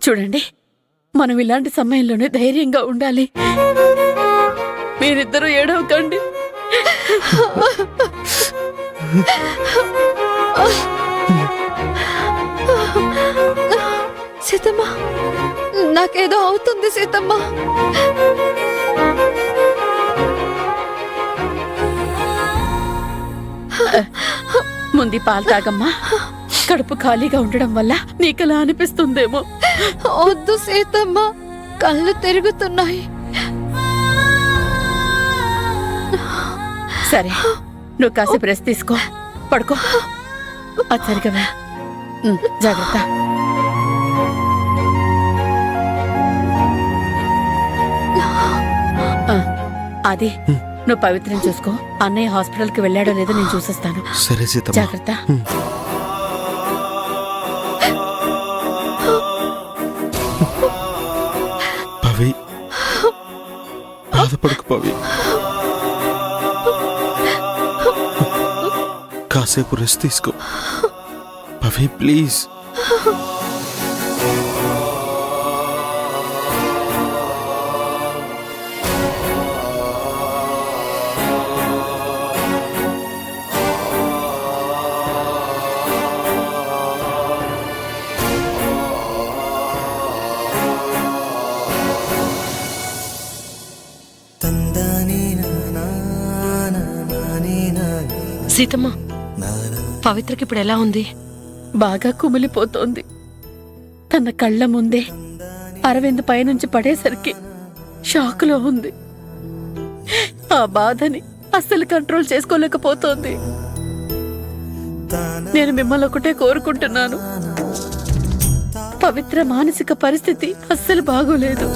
చూడండి, మనం ఇలాంటి సమయంలోనే ధైర్యంగా ఉండాలి. మీరిద్దరూ ఏడవకండి. సీతమ్మ, నాకేదో అవుతుంది సీతమ్మ. ముందు పాలు తాగమ్మా. కడుపు ఖాళీగా ఉండడం వల్ల నీకలా అనిపిస్తుందేమో. వద్దు సీతమ్మ, కళ్ళు తిరుగుతున్నాయి. సరే, నువ్వు కాసేపు రెస్ట్ తీసుకో, పడుకో. అది సరిగా జాగ్రత్త. అది నువ్వు పవిత్రం చూసుకో. అన్నయ్య హాస్పిటల్కి వెళ్ళాడో లేదో నేను చూసేస్తాను. సరే సీతమ్మ, జాగ్రత్త. పవి, బాధపడకు పవి. కాసేపు రెస్ట్ తీసుకో పవి, ప్లీజ్. సీతమ్మ, పవిత్రకి ఇప్పుడు ఎలా ఉంది? బాగా కుమిలిపోతోంది. తన కళ్ళ ముందే అరవింద్ పైనుంచి పడేసరికి షాకులో ఉంది. ఆ బాధని అస్సలు కంట్రోల్ చేసుకోలేకపోతోంది. నేను మిమ్మల్ని ఒకటే కోరుకుంటున్నాను, పవిత్ర మానసిక పరిస్థితి అస్సలు బాగోలేదు.